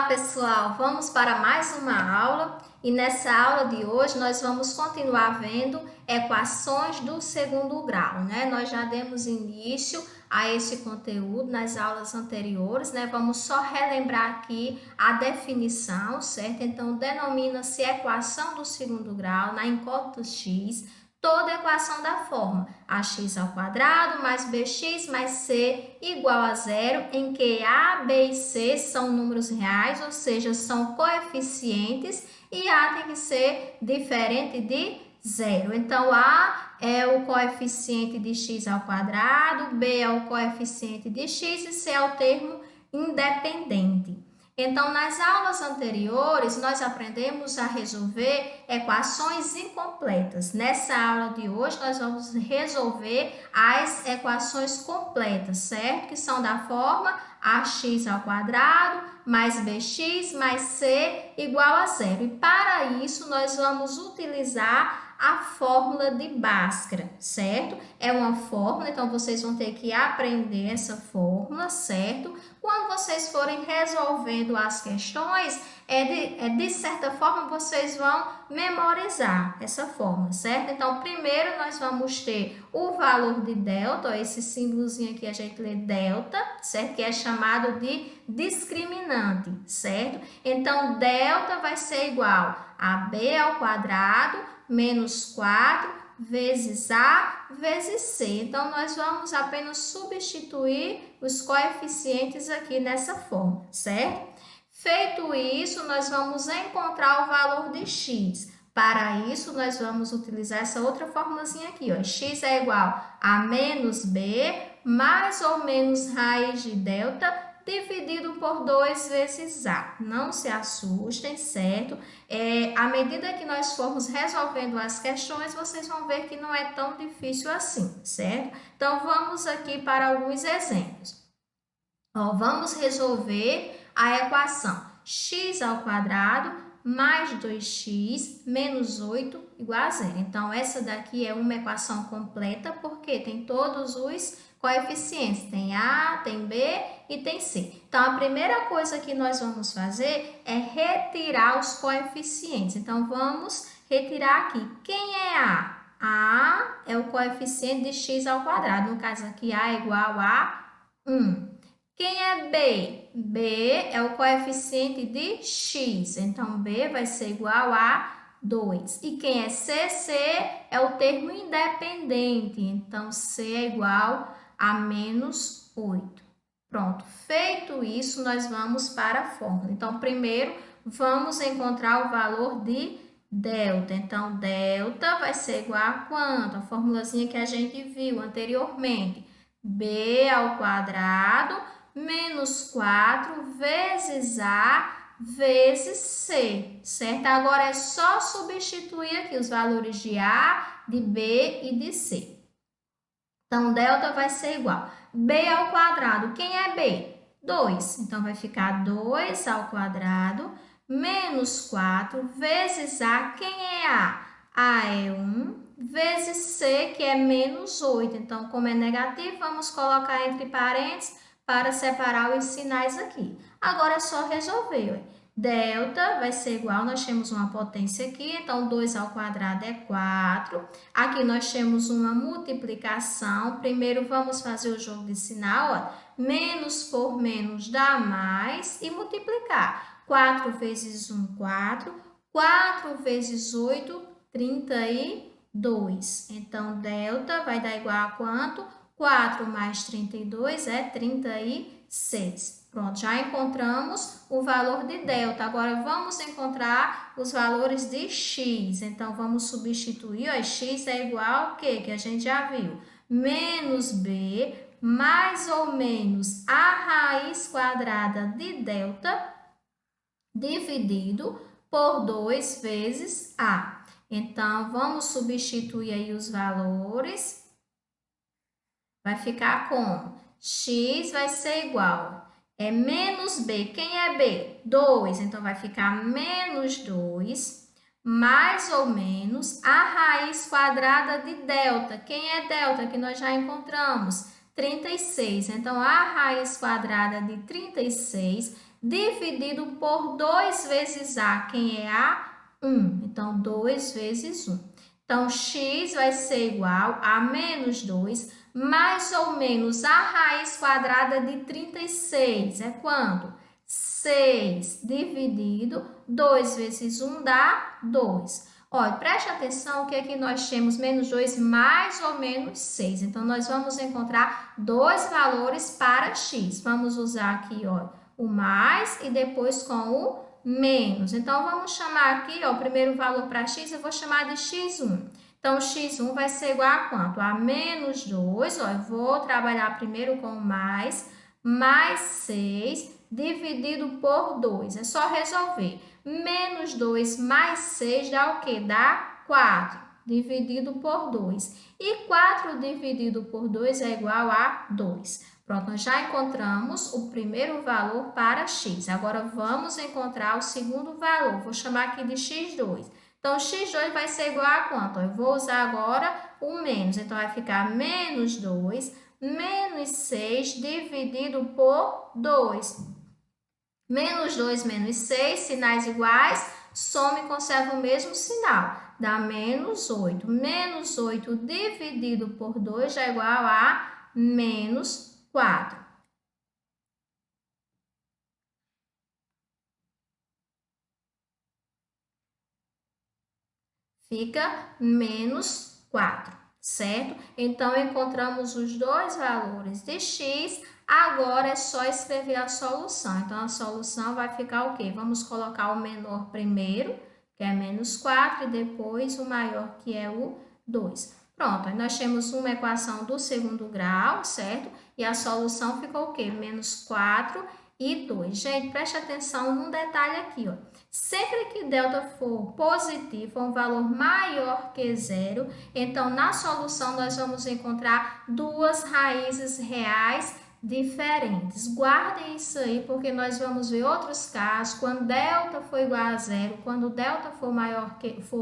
Olá, pessoal! Vamos para mais uma aula e nessa aula de hoje nós vamos continuar vendo equações do segundo grau, né? Nós já demos início a esse conteúdo nas aulas anteriores, né? Vamos só relembrar aqui a definição, certo? Então, denomina-se equação do segundo grau na incógnita x, toda equação da forma ax ao quadrado mais bx mais c igual a zero, em que a, b e c são números reais, ou seja, são coeficientes, e a tem que ser diferente de zero. Então, a é o coeficiente de x ao quadrado, b é o coeficiente de x e c é o termo independente. Então, nas aulas anteriores, nós aprendemos a resolver equações incompletas. Nessa aula de hoje, nós vamos resolver as equações completas, certo? Que são da forma ax ao quadrado mais bx mais c igual a zero. E para isso, nós vamos utilizar a fórmula de Bhaskara, certo? É uma fórmula, então vocês vão ter que aprender essa fórmula, certo? Quando vocês forem resolvendo as questões, de certa forma, vocês vão memorizar essa fórmula, certo? Então, primeiro nós vamos ter o valor de delta, ó, esse símbolozinho aqui a gente lê delta, certo? Que é chamado de discriminante, certo? Então, delta vai ser igual a b ao quadrado menos 4 vezes A vezes C. Então, nós vamos apenas substituir os coeficientes aqui nessa forma, certo? Feito isso, nós vamos encontrar o valor de x. Para isso, nós vamos utilizar essa outra formulazinha aqui, ó. X é igual a menos b mais ou menos raiz de delta dividido por 2 vezes A. Não se assustem, certo? À medida que nós formos resolvendo as questões, vocês vão ver que não é tão difícil assim, certo? Então, vamos aqui para alguns exemplos. Ó, vamos resolver a equação x ao quadrado mais 2x menos 8 igual a zero. Então, essa daqui é uma equação completa porque tem todos os coeficientes. Tem A, tem B e tem C. Então, a primeira coisa que nós vamos fazer é retirar os coeficientes. Então, vamos retirar aqui. Quem é A? A é o coeficiente de x ao quadrado. No caso aqui, A é igual a 1. Quem é B? B é o coeficiente de x, então B vai ser igual a 2. E quem é C? C é o termo independente, então C é igual a menos 8. Pronto, feito isso, nós vamos para a fórmula. Então, primeiro, vamos encontrar o valor de delta. Então, delta vai ser igual a quanto? A formulazinha que a gente viu anteriormente. B ao quadrado menos 4 vezes A vezes C, certo? Agora é só substituir aqui os valores de A, de B e de C. Então, delta vai ser igual B ao quadrado. Quem é B? 2. Então, vai ficar 2 ao quadrado menos 4 vezes A. Quem é A? A é 1 vezes C, que é menos 8. Então, como é negativo, vamos colocar entre parênteses para separar os sinais aqui. Agora é só resolver. Ué. Delta vai ser igual, nós temos uma potência aqui, então 2 ao quadrado é 4. Aqui nós temos uma multiplicação. Primeiro vamos fazer o jogo de sinal, ó. Menos por menos dá mais e multiplicar. 4 vezes 1, 4. 4 vezes 8, 32. Então, delta vai dar igual a quanto? 4 mais 32 é 36. Pronto, já encontramos o valor de delta. Agora, vamos encontrar os valores de x. Então, vamos substituir. Ó, x é igual ao quê? Que a gente já viu. Menos b mais ou menos a raiz quadrada de delta dividido por 2 vezes a. Então, vamos substituir aí os valores. Vai ficar como? X vai ser igual. É menos B. Quem é B? 2. Então, vai ficar menos 2, mais ou menos a raiz quadrada de delta. Quem é delta? Que nós já encontramos. 36. Então, a raiz quadrada de 36 dividido por 2 vezes A. Quem é A? 1. Então, 2 vezes 1. Então, x vai ser igual a menos 2, mais ou menos a raiz quadrada de 36. É quanto? 6 dividido 2 vezes 1 dá 2. Olha, preste atenção que aqui nós temos menos 2 mais ou menos 6. Então, nós vamos encontrar dois valores para x. Vamos usar aqui, ó, o mais e depois com o menos. Então, vamos chamar aqui, ó, o primeiro valor para x, eu vou chamar de x1. Então, x1 vai ser igual a quanto? A menos 2, ó, eu vou trabalhar primeiro com mais 6 dividido por 2. É só resolver. Menos 2 mais 6 dá o quê? Dá 4, dividido por 2. E 4 dividido por 2 é igual a 2. Pronto, nós já encontramos o primeiro valor para x. Agora, vamos encontrar o segundo valor. Vou chamar aqui de x2. Então, x2 vai ser igual a quanto? Eu vou usar agora o menos. Então, vai ficar menos 2, menos 6 dividido por 2. Menos 2, menos 6, sinais iguais, soma e conserva o mesmo sinal. Dá menos 8. Menos 8 dividido por 2 já é igual a menos 4. Fica menos 4, certo? Então, encontramos os dois valores de x. Agora é só escrever a solução. Então, a solução vai ficar o quê? Vamos colocar o menor primeiro, que é menos 4, e depois o maior, que é o 2. Pronto, aí nós temos uma equação do segundo grau, certo? E a solução ficou o quê? Menos 4 e 2. Gente, preste atenção num detalhe aqui, ó. Sempre que delta for positivo, um valor maior que zero, então na solução nós vamos encontrar duas raízes reais diferentes. Guardem isso aí, porque nós vamos ver outros casos, quando delta for igual a zero, quando delta for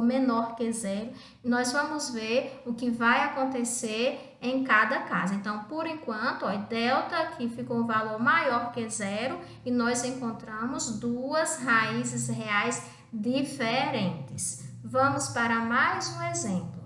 menor que zero, nós vamos ver o que vai acontecer em cada caso. Então, por enquanto, ó, delta aqui ficou um valor maior que zero e nós encontramos duas raízes reais diferentes. Vamos para mais um exemplo.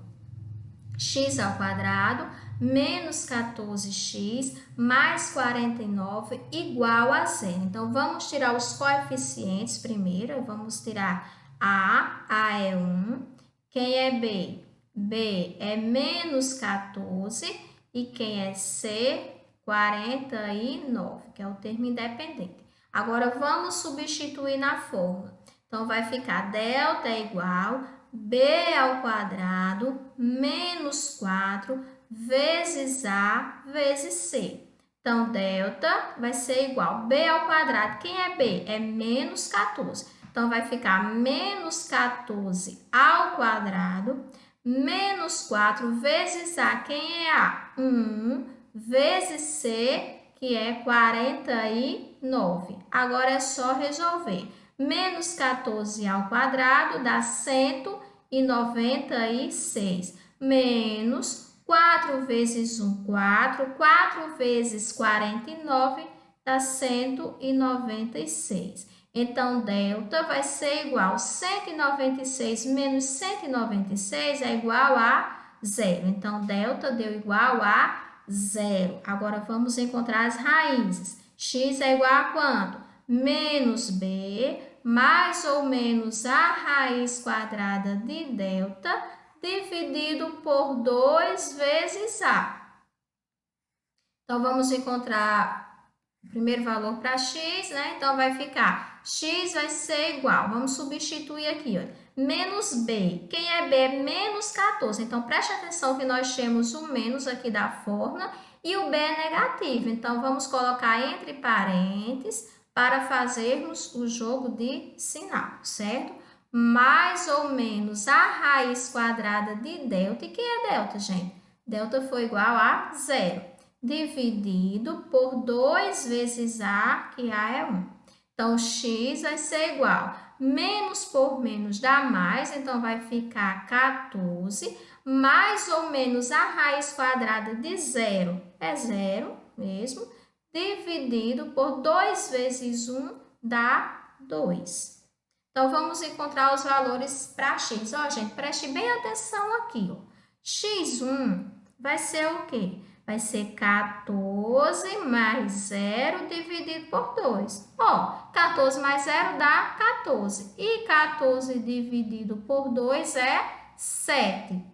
X ao quadrado menos 14x mais 49 igual a zero. Então, vamos tirar os coeficientes primeiro. Vamos tirar A é 1. Quem é B? B é menos 14. E quem é C? 49, que é o termo independente. Agora, vamos substituir na fórmula. Então, vai ficar delta é igual B ao quadrado menos 4 vezes A vezes C. Então, delta vai ser igual B ao quadrado. Quem é B? É menos 14. Então, vai ficar menos 14 ao quadrado menos 4 vezes A. Quem é A? 1 vezes C, que é 49. Agora é só resolver. Menos 14 ao quadrado dá 196. Menos 4 vezes 1, 4. 4 vezes 49 dá 196. Então, delta vai ser igual a 196 menos 196 é igual a zero. Então, delta deu igual a zero. Agora, vamos encontrar as raízes. X é igual a quanto? Menos B, mais ou menos a raiz quadrada de delta, dividido por 2 vezes A. Então, vamos encontrar o primeiro valor para x, né? Então, vai ficar, x vai ser igual, vamos substituir aqui, ó, menos B. Quem é B? É menos 14. Então, preste atenção que nós temos o menos aqui da fórmula e o B é negativo. Então, vamos colocar entre parênteses para fazermos o jogo de sinal, certo? Mais ou menos a raiz quadrada de delta. E quem é delta, gente? Delta foi igual a zero, dividido por 2 vezes A, que A é 1. Então, x vai ser igual, menos por menos dá mais, então vai ficar 14, mais ou menos a raiz quadrada de zero, é zero mesmo, dividido por 2 vezes 1, dá 2. Então, vamos encontrar os valores para x. Ó, gente, preste bem atenção aqui, ó. x1 vai ser o quê? Vai ser 14 mais 0 dividido por 2. Ó, 14 mais 0 dá 14. E 14 dividido por 2 é 7.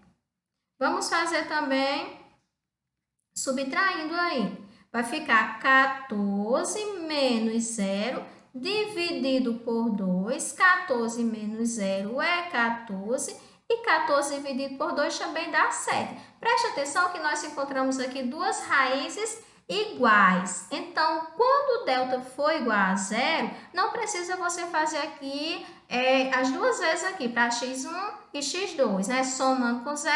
Vamos fazer também subtraindo aí. Vai ficar 14 menos 0 dividido por 2. 14 menos 0 é 14. E 14 dividido por 2 também dá 7. Preste atenção que nós encontramos aqui duas raízes iguais. Então, quando o delta for igual a 0, não precisa você fazer aqui as duas vezes aqui para x1 e x2, né? Somando com 0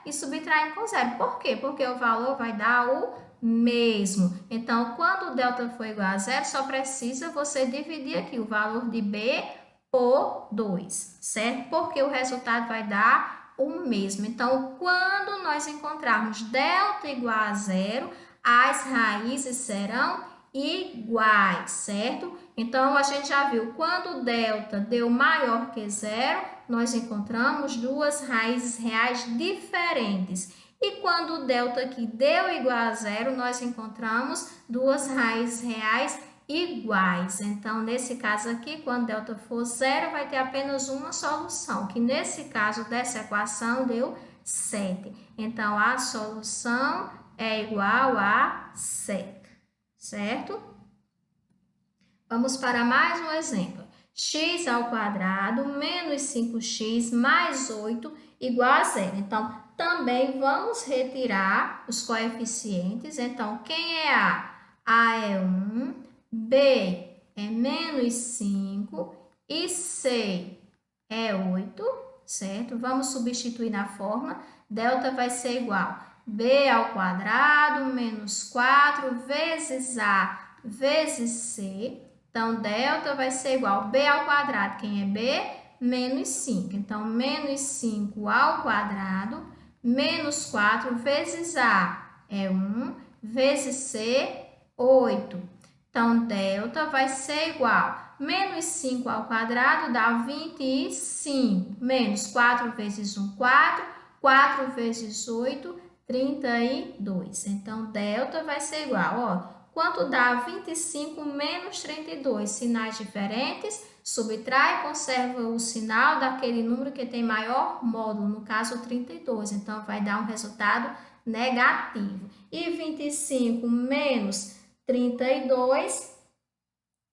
e subtraindo com 0. Por quê? Porque o valor vai dar o mesmo. Então, quando o delta for igual a 0, só precisa você dividir aqui o valor de b por 2, certo? Porque o resultado vai dar o mesmo. Então, quando nós encontrarmos delta igual a 0, as raízes serão iguais, certo? Então, a gente já viu, quando o delta deu maior que 0, nós encontramos duas raízes reais diferentes. E quando o delta aqui deu igual a 0, nós encontramos duas raízes reais iguais. Então, nesse caso aqui, quando delta for 0, vai ter apenas uma solução, que nesse caso dessa equação deu 7. Então, a solução é igual a 7, certo? Vamos para mais um exemplo. X ao quadrado menos 5x mais 8 igual a 0. Então, também vamos retirar os coeficientes. Então, quem é A? A é 1, B é menos 5 e C é 8, certo? Vamos substituir na fórmula. Delta vai ser igual a B ao quadrado menos 4 vezes A vezes C. Então, delta vai ser igual a B ao quadrado. Quem é B? Menos 5. Então, menos 5 ao quadrado menos 4 vezes A é 1 vezes C, 8. Então, delta vai ser igual a menos 5 ao quadrado dá 25. Menos 4 vezes 1, 4. 4 vezes 8, 32. Então, delta vai ser igual, ó. Quanto dá 25 menos 32? Sinais diferentes, subtrai e conserva o sinal daquele número que tem maior módulo, no caso 32. Então, vai dar um resultado negativo. E 25 menos 32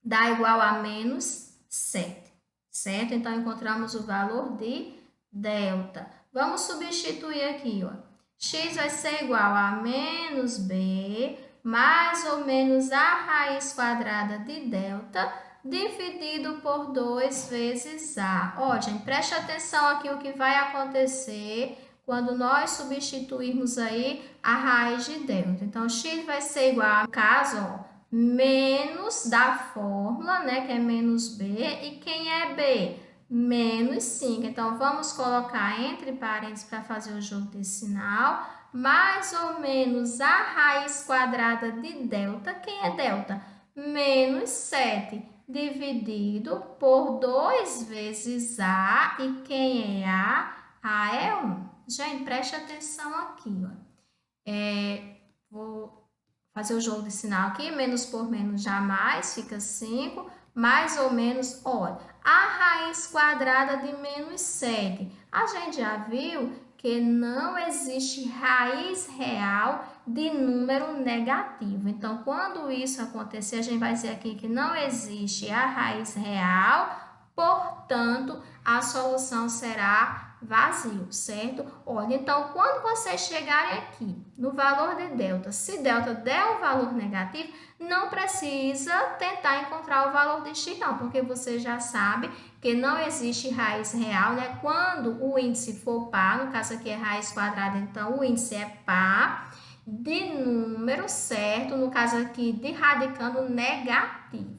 dá igual a menos 7, certo? Então, encontramos o valor de delta. Vamos substituir aqui, ó. X vai ser igual a menos b mais ou menos a raiz quadrada de delta dividido por 2 vezes a. Ó, gente, preste atenção aqui o que vai acontecer quando nós substituirmos aí a raiz de delta. Então, x vai ser igual, no caso, ó, menos da fórmula, né, que é menos b, e quem é b? Menos 5. Então, vamos colocar entre parênteses para fazer o jogo desse sinal. Mais ou menos a raiz quadrada de delta. Quem é delta? Menos 7 dividido por 2 vezes A. E quem é A? A é 1. Gente, preste atenção aqui, ó. Vou fazer o jogo de sinal aqui. Menos por menos jamais, fica 5. Mais ou menos, olha, a raiz quadrada de menos 7. A gente já viu que não existe raiz real de número negativo. Então, quando isso acontecer, a gente vai dizer aqui que não existe a raiz real, portanto, a solução será vazio, certo? Olha, então, quando vocês chegarem aqui no valor de delta, se delta der um valor negativo, não precisa tentar encontrar o valor de x, não, porque você já sabe que não existe raiz real, né? Quando o índice for par, no caso aqui é raiz quadrada, então o índice é par de número certo, no caso aqui de radicando negativo.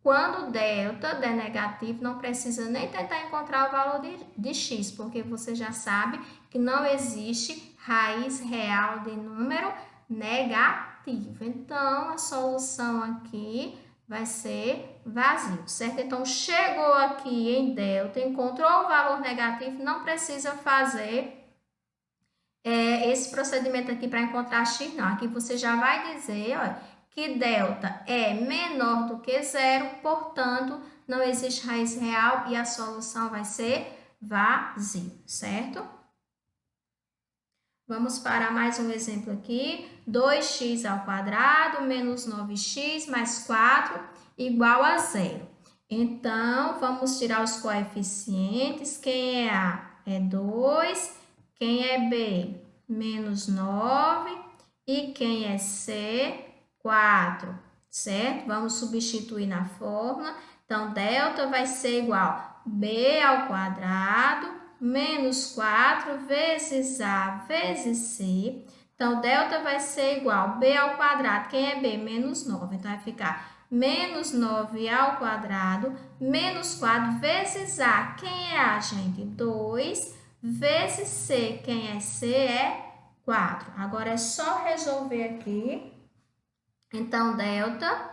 Quando delta der negativo, não precisa nem tentar encontrar o valor de x, porque você já sabe que não existe raiz real de número negativo. Então, a solução aqui vai ser vazio, certo? Então, chegou aqui em delta, encontrou o valor negativo, não precisa fazer esse procedimento aqui para encontrar x, não. Aqui você já vai dizer, olha, que delta é menor do que zero, portanto, não existe raiz real e a solução vai ser vazio, certo? Vamos para mais um exemplo aqui. 2x ao quadrado menos 9x mais 4 igual a zero. Então, vamos tirar os coeficientes. Quem é A é 2, quem é B, menos 9 e quem é C, 4, certo? Vamos substituir na fórmula. Então, delta vai ser igual a B ao quadrado menos 4 vezes A vezes C. Então, delta vai ser igual a B ao quadrado. Quem é B? Menos 9. Então, vai ficar menos 9 ao quadrado, menos 4 vezes A. Quem é A, gente? 2 vezes C. Quem é C? É 4. Agora, é só resolver aqui. Então, delta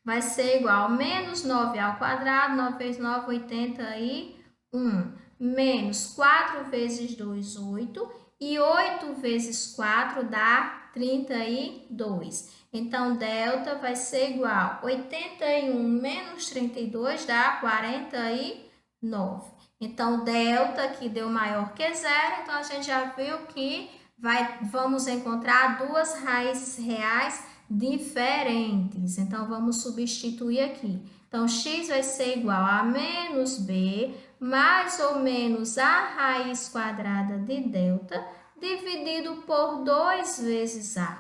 vai ser igual a menos 9 ao quadrado, 9 vezes 9, 81. Menos 4 vezes 2, 8. E 8 vezes 4 dá 32. Então, delta vai ser igual a 81 menos 32 dá 49. Então, delta aqui deu maior que zero. Então, a gente já viu que vamos encontrar duas raízes reais diferentes. Então, vamos substituir aqui. Então, x vai ser igual a menos b mais ou menos a raiz quadrada de delta dividido por 2 vezes a.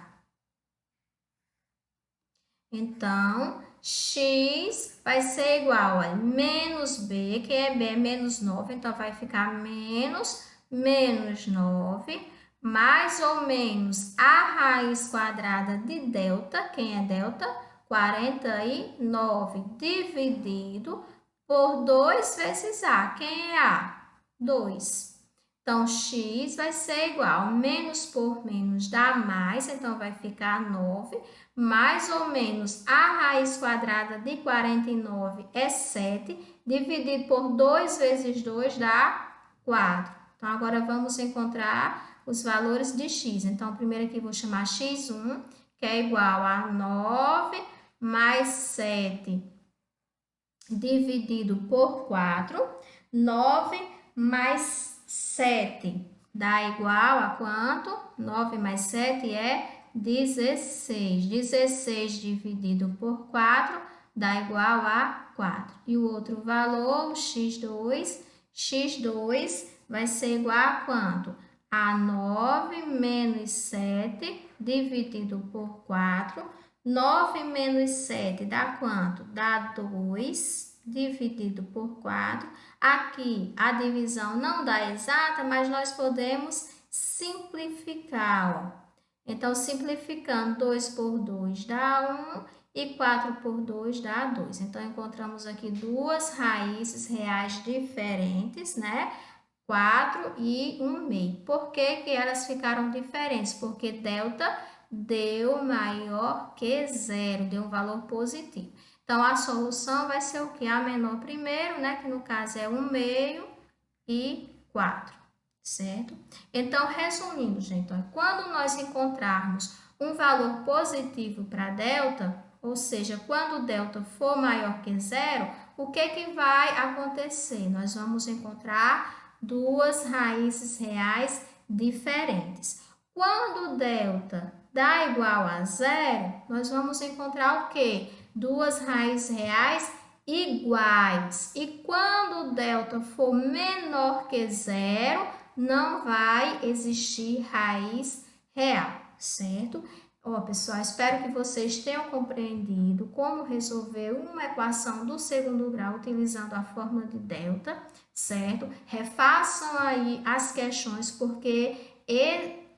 Então, x vai ser igual a menos b, que é b é menos 9, então vai ficar menos 9, mais ou menos a raiz quadrada de delta, quem é delta? 49, dividido por 2 vezes A. Quem é A? 2. Então, x vai ser igual a menos por menos dá mais, então vai ficar 9, mais ou menos a raiz quadrada de 49 é 7, dividido por 2 vezes 2 dá 4. Então, agora vamos encontrar os valores de x. Então, primeiro aqui vou chamar x1, que é igual a 9 mais 7 dividido por 4. 9 mais 7 dá igual a quanto? 9 mais 7 é 16. 16 dividido por 4 dá igual a 4. E o outro valor, o x2 vai ser igual a quanto? A 9 menos 7 dividido por 4. 9 menos 7 dá quanto? Dá 2 dividido por 4. Aqui a divisão não dá exata, mas nós podemos simplificar. Ó. Então, simplificando, 2 por 2 dá 1 e 4 por 2 dá 2. Então, encontramos aqui duas raízes reais diferentes, né? 4 e 1 meio. Por que que elas ficaram diferentes? Porque delta deu maior que zero, deu um valor positivo. Então, a solução vai ser o que? A menor primeiro, né? Que no caso é 1 meio e 4, certo? Então, resumindo, gente, ó, quando nós encontrarmos um valor positivo para delta, ou seja, quando delta for maior que zero, o que vai acontecer? Nós vamos encontrar duas raízes reais diferentes. Quando delta dá igual a zero, nós vamos encontrar o quê? Duas raízes reais iguais. E quando o delta for menor que zero, não vai existir raiz real, certo? Ó, pessoal, espero que vocês tenham compreendido como resolver uma equação do segundo grau utilizando a fórmula de delta, certo? Refaçam aí as questões, porque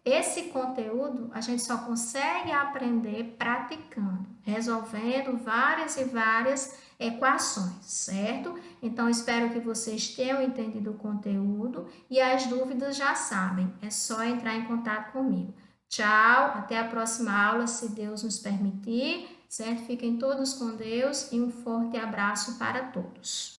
esse conteúdo a gente só consegue aprender praticando, resolvendo várias e várias equações, certo? Então, espero que vocês tenham entendido o conteúdo e as dúvidas já sabem, é só entrar em contato comigo. Tchau, até a próxima aula, se Deus nos permitir. certo? Fiquem todos com Deus e um forte abraço para todos.